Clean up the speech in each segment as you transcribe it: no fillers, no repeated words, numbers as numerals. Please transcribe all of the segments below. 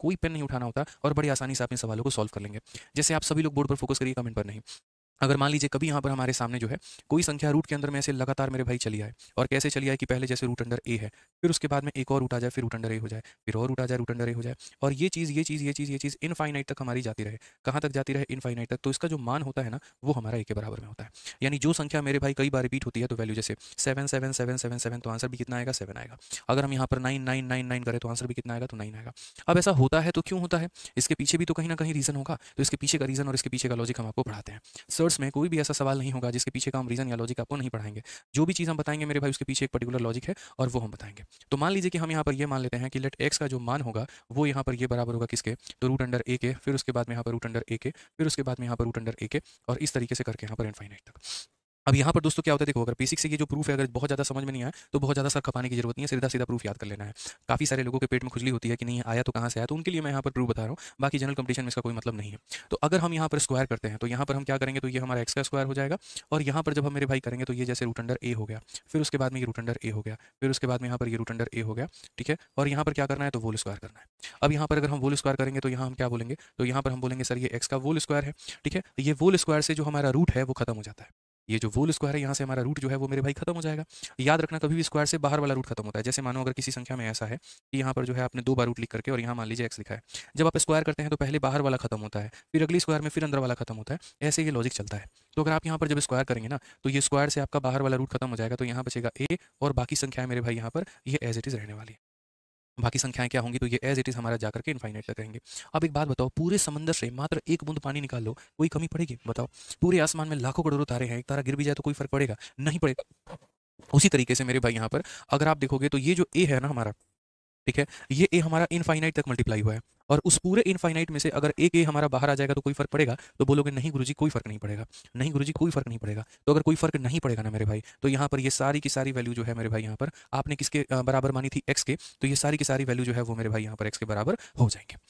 कोई पेन नहीं उठाना होता और बड़ी आसानी से आप इन सवालों को सॉल्व कर लेंगे। जैसे आप सभी लोग बोर्ड पर फोकस करिए, कमेंट पर नहीं। अगर मान लीजिए कभी यहाँ पर हमारे सामने जो है कोई संख्या रूट के अंदर में ऐसे लगातार मेरे भाई चली आए, और कैसे चली आए कि पहले जैसे रूट अंडर ए है, फिर उसके बाद में एक और रूट आ जाए, फिर रूट अंडर ए हो जाए, फिर और रूट आ जाए, रूट अंडर ए हो जाए, और ये चीज़ ये चीज़ ये चीज़ ये चीज़ इनफाइनाइट तक हमारी जाती रहे। कहाँ तक जाती रहे? इनफाइनाइट तक। तो इसका जो मान होता है ना, वो हमारा ए के बराबर में होता है। यानी जो संख्या मेरे भाई कई बार रिपीट होती है, तो वैल्यू जैसे 7 7 7 7 7, तो आंसर भी कितना आएगा? 7 आएगा। अगर हम यहाँ पर 9 9 9 9 करें तो आंसर भी कितना आएगा? तो 9 आएगा। अब ऐसा होता है तो क्यों होता है? इसके पीछे भी तो कहीं ना कहीं रीज़न होगा। तो इसके पीछे का रीज़न और इसके पीछे का लॉजिक हम आपको पढ़ाते हैं। सर्च में कोई भी ऐसा सवाल नहीं होगा जिसके पीछे का हम रीज़न या लॉजिक आपको नहीं पढ़ाएंगे। जो भी चीज़ हम बताएंगे मेरे भाई, उसके पीछे एक पर्टिकुलर लॉजिक है और वो हम बताएंगे। तो मान लीजिए कि हम यहाँ पर ये मान लेते हैं कि लेट एक्स का जो मान होगा वो यहाँ पर ये बराबर होगा किसके? तो रूट अंडर ए के, फिर उसके बाद में यहाँ पर रूट अंडर ए के, फिर उसके बाद में यहाँ पर रूट अंडर ए के, और इस तरीके से करके यहाँ पर इनफाइनाइट तक। अब यहाँ पर दोस्तों क्या होता है, देखो, अगर बेसिक से ये जो प्रूफ है अगर बहुत ज़्यादा समझ में नहीं आया तो बहुत ज़्यादा सर खपाने की जरूरत नहीं है, सीधा सीधा प्रूफ याद कर लेना है। काफ़ी सारे लोगों के पेट में खुजली होती है कि नहीं आया तो कहाँ से आया, तो उनके लिए मैं यहाँ पर प्रूफ बता रहा हूँ, बाकी जनरल कंपटीशन में इसका कोई मतलब नहीं है। तो अगर हम यहाँ पर स्क्वायर करते हैं तो यहाँ पर हम क्या करेंगे, तो ये हमारा एक्स का स्क्वायर हो जाएगा, और यहाँ पर जब हम मेरे भाई करेंगे तो ये जैसे रूट अंडर ए हो गया, फिर उसके बाद में ये रूट अंडर ए हो गया, फिर उसके बाद में यहाँ पर ये रूट अंडर ए हो गया, ठीक है। और यहाँ पर क्या करना है, तो वोल स्क्वायर करना है। अब यहाँ पर अगर हम वोल स्क्वायर करेंगे तो यहाँ हम क्या बोलेंगे, तो यहाँ पर हम बोलेंगे सर ये एक्स का वोल स्क्वायर है, ठीक है। ये वोल स्क्वायर से जो हमारा रूट है वो खत्म हो जाता है। ये जो वोल स्क्वायर है यहाँ से हमारा रूट जो है वो मेरे भाई खत्म हो जाएगा। याद रखना, कभी भी स्क्वायर से बाहर वाला रूट खत्म होता है। जैसे मानो अगर किसी संख्या में ऐसा है कि यहाँ पर जो है आपने 2 बार रूट लिख करके और यहाँ मान लीजिए एक्स लिखा है, जब आप स्क्वायर करते हैं तो पहले बाहर वाला खत्म होता है, फिर अगली स्क्वायर में फिर अंदर वाला खत्म होता है। ऐसे ये लॉजिक चलता है। तो अगर आप यहाँ पर जब स्क्वायर करेंगे ना, तो ये स्क्वायर से आपका बाहर वाला रूट खत्म हो जाएगा, तो यहाँ बचेगा ए, और बाकी संख्याएं मेरे भाई यहाँ पर ये एज इट इज रहने वाली है। बाकी संख्याएं क्या होंगी, तो ये एज इट इज हमारा जाकर के इनफाइनाइट तक रहेंगे। अब एक बात बताओ, पूरे समंदर से मात्र एक बूंद पानी निकाल लो, कोई कमी पड़ेगी? बताओ। पूरे आसमान में लाखों करोड़ों तारे हैं, एक तारा गिर भी जाए तो कोई फर्क पड़ेगा? नहीं पड़ेगा। उसी तरीके से मेरे भाई यहाँ पर अगर आप देखोगे तो ये जो ए है ना हमारा, ठीक है, ये ए हमारा इनफाइनाइट तक मल्टीप्लाई हुआ है, और उस पूरे इनफाइनाइट में से अगर एक ए हमारा बाहर आ जाएगा तो कोई फर्क पड़ेगा? तो बोलोगे नहीं गुरुजी कोई फर्क नहीं पड़ेगा। नहीं गुरुजी कोई फर्क नहीं पड़ेगा। तो अगर कोई फर्क नहीं पड़ेगा ना मेरे भाई, तो यहाँ पर ये सारी की सारी वैल्यू जो है मेरे भाई यहाँ पर आपने किसके बराबर मानी थी? एक्स के। तो ये सारी की सारी वैल्यू जो है वो मेरे भाई यहाँ पर एक्स के बराबर हो जाएंगे।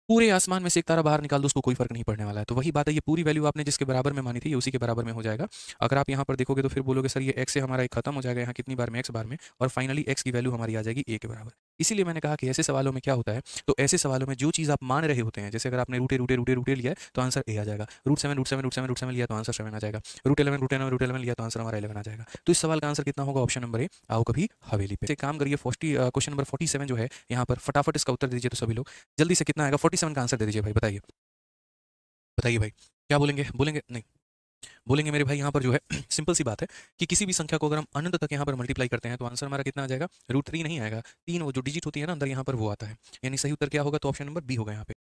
पूरे आसमान में से एक तारा बाहर निकाल दो, उसको कोई फर्क नहीं पड़ने वाला है। तो वही बात है, ये पूरी वैल्यू आपने जिसके बराबर में मानी थी ये उसी के बराबर में हो जाएगा। अगर आप यहाँ पर देखोगे तो फिर बोलोगे सर ये एक्स से हमारा एक खत्म हो जाएगा यहाँ कितनी बार में? एक्स बार में, और फाइनली एक्स की वैल्यू हमारी आ जाएगी ए के बराबर। इसीलिए मैंने कहा कि ऐसे सवालों में क्या होता है, तो ऐसे सवालों में जो चीज़ आप मान रहे होते हैं, जैसे अगर आपने रूटे रूटे रूटे रूटे लिया है तो आंसर ए आ जाएगा, root seven root seven root seven root seven लिया तो आंसर 7 आ जाएगा, रूट 11 रूट 11 लिया तो आंसर हमारा 11 आ जाएगा। तो इस सवाल का आंसर कितना होगा? ऑप्शन नंबर ए, आओ कभी हवेली पे। एक काम करिए, क्वेश्चन नंबर 47 जो है यहाँ पर फटाफट इसका उत्तर दीजिए तो सभी लोग जल्दी से। कितना आएगा? 47 का आंसर दे दीजिए भाई, बताइए बताइए भाई। क्या बोलेंगे? बोलेंगे नहीं? बोलेंगे मेरे भाई यहाँ पर जो है सिंपल सी बात है कि किसी भी संख्या को अगर हम अनंत तक यहाँ पर मल्टीप्लाई करते हैं तो आंसर हमारा कितना आ जाएगा? रूट 3 नहीं आएगा, 3 वो जो डिजिट होती है ना अंदर यहाँ पर वो आता है। यानी सही उत्तर क्या होगा? तो ऑप्शन नंबर बी होगा यहाँ पे।